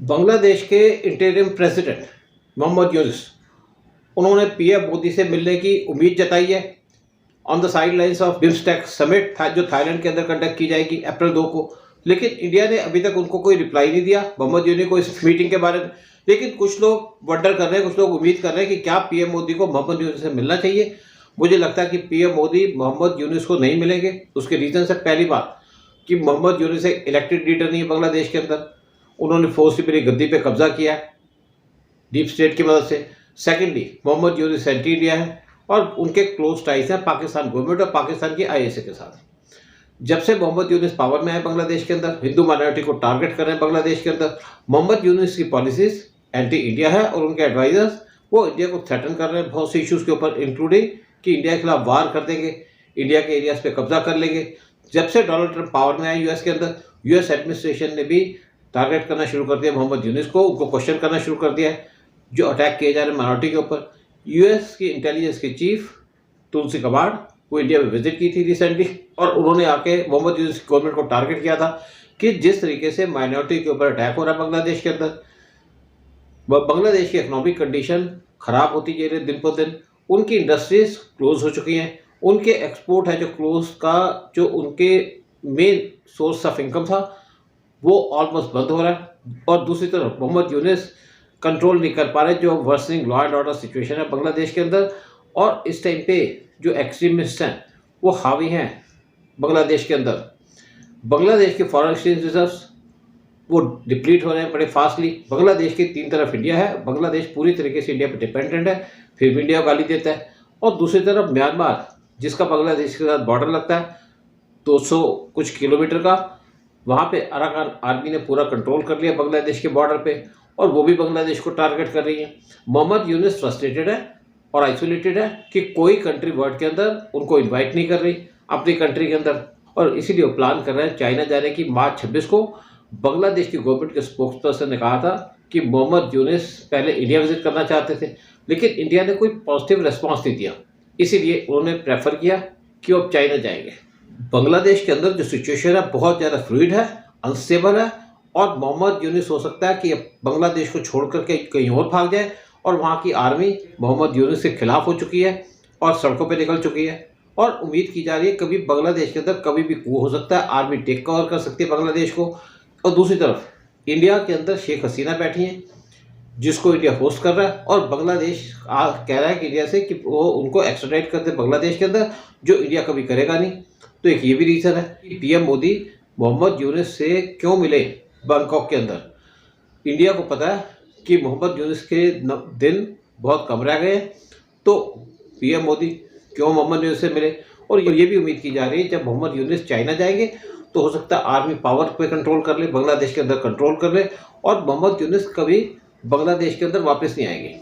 बांग्लादेश के interim president Mohammad Yunus उन्होंने PM Modi से मिलने की उम्मीद जताई है on the side lines of BIMSTEC summit जो थाईलैंड के अंदर कंडक्ट की जाएगी अप्रैल 2 को। लेकिन इंडिया ने अभी तक उनको कोई रिप्लाई नहीं दिया मोहम्मद यूनुस को इस मीटिंग के बारे में। लेकिन कुछ लोग वंडर कर रहे हैं, कुछ लोग उम्मीद कर रहे हैं कि क्या पीएम मोदी को मोहम्मद यूनुस से मिलना चाहिए। मुझे लगता है कि पीएम मोदी मोहम्मद यूनुस को नहीं मिलेंगे। उसके रीजन से पहली बात कि मोहम्मद यूनुस एक इलेक्टेड लीडर नहीं है बांग्लादेश के अंदर, उन्होंने फोर्सफुली गद्दी पे कब्जा किया है डीप स्टेट की मदद से। Secondly Mohammad Yunus anti India है और उनके क्लोज टाइज हैं पाकिस्तान गवर्नमेंट और पाकिस्तान की आईएसए के साथ। जब से मोहम्मद यूनुस पावर में आए बांग्लादेश के अंदर, हिंदू माइनॉरिटी को टारगेट कर रहे हैं बांग्लादेश के अंदर। मोहम्मद यूनुस की पॉलिसीज एंटी इंडिया है और उनके एडवाइजर्स वो इंडिया को थ्रेटन कर रहे हैं बहुत से इश्यूज के ऊपर, इंक्लूडिंग कि इंडिया के खिलाफ वार कर देंगे, इंडिया के एरियाज पे कब्जा कर लेंगे। जब से डोनाल्ड ट्रंप पावर में आए यूएस के अंदर, यूएस एडमिनिस्ट्रेशन ने भी टारगेट करना शुरू कर दिया मोहम्मद यूनुस को, उनको क्वेश्चन करना शुरू कर दिया है जो अटैक किए जा रहे हैं माइनॉरिटी के ऊपर। यूएस की इंटेलिजेंस की चीफ तुलसी गबार्ड वो इंडिया में विजिट की थी रिसेंटली और उन्होंने आके मोहम्मद यूनुस गवर्नमेंट को टारगेट किया था कि जिस तरीके से माइनॉरिटी के ऊपर अटैक हो रहा है बांग्लादेश के अंदर, बांग्लादेश की इकोनॉमिक कंडीशन खराब होती जा रही है दिन पर दिन। उनकी इंडस्ट्रीज क्लोज हो चुकी हैं, उनके एक्सपोर्ट है जो क्लोज का जो उनके मेन सोर्स ऑफ इनकम था वो ऑलमोस्ट बंद हो रहा है। और दूसरी तरफ मोहम्मद यूनुस कंट्रोल नहीं कर पा रहे जो worsening law and order situation है बांग्लादेश के अंदर। और इस टाइम पे जो एक्सट्रीमिस्ट हैं वो हावी हैं बांग्लादेश के अंदर। बांग्लादेश के फॉरेन एक्सचेंज रिजर्व्स वो डिप्लीट हो रहे हैं बड़े फास्टली। बांग्लादेश की तीन तरफ इंडिया है, बांग्लादेश पूरी तरीके से इंडिया पर डिपेंडेंट है, फिर भी इंडिया को गाली देता है। और दूसरी तरफ म्यांमार जिसका बांग्लादेश के साथ बॉर्डर लगता है 200 कुछ किलोमीटर का, वहाँ पे अराकान आर्मी ने पूरा कंट्रोल कर लिया बांग्लादेश के बॉर्डर पे और वो भी बांग्लादेश को टारगेट कर रही है। मोहम्मद यूनुस फ्रस्ट्रेटेड है और आइसोलेटेड है कि कोई कंट्री वर्ल्ड के अंदर उनको इनवाइट नहीं कर रही अपनी कंट्री के अंदर, और इसीलिए वो प्लान कर रहे हैं चाइना जाने की। मार्च 26 को बांग्लादेश की गवर्नमेंट के स्पोक्स पर्सन ने कहा था कि मोहम्मद यूनुस पहले इंडिया विजिट करना चाहते थे, लेकिन इंडिया ने कोई पॉजिटिव रिस्पॉन्स नहीं दिया, इसीलिए उन्होंने प्रेफर किया कि वो अब चाइना जाएंगे। बांग्लादेश के अंदर जो सिचुएशन है बहुत ज़्यादा फ्लूइड है, अनस्टेबल है और मोहम्मद यूनुस हो सकता है कि बांग्लादेश को छोड़ करके कहीं और भाग जाए। और वहाँ की आर्मी मोहम्मद यूनुस के खिलाफ हो चुकी है और सड़कों पे निकल चुकी है और उम्मीद की जा रही है कभी बांग्लादेश के अंदर कभी भी coup हो सकता है, आर्मी टेक कवर कर सकती है बांग्लादेश को। और दूसरी तरफ इंडिया के अंदर शेख हसीना बैठी हैं जिसको इंडिया होस्ट कर रहा है और बांग्लादेश कह रहा है कि इंडिया से कि वो उनको एक्स्ट्राडाइट कर दे बांग्लादेश के अंदर, जो इंडिया कभी करेगा नहीं। तो एक ये भी रीज़न है कि पीएम मोदी मोहम्मद यूनुस से क्यों मिले बैंकॉक के अंदर। इंडिया को पता है कि मोहम्मद यूनुस के दिन बहुत कम रह गए, तो पीएम मोदी क्यों मोहम्मद यूनुस से मिले। और ये भी उम्मीद की जा रही है जब मोहम्मद यूनुस चाइना जाएंगे तो हो सकता है आर्मी पावर पे कंट्रोल कर ले, बांग्लादेश के अंदर कंट्रोल कर ले और मोहम्मद यूनुस कभी बांग्लादेश के अंदर वापस नहीं आएंगे।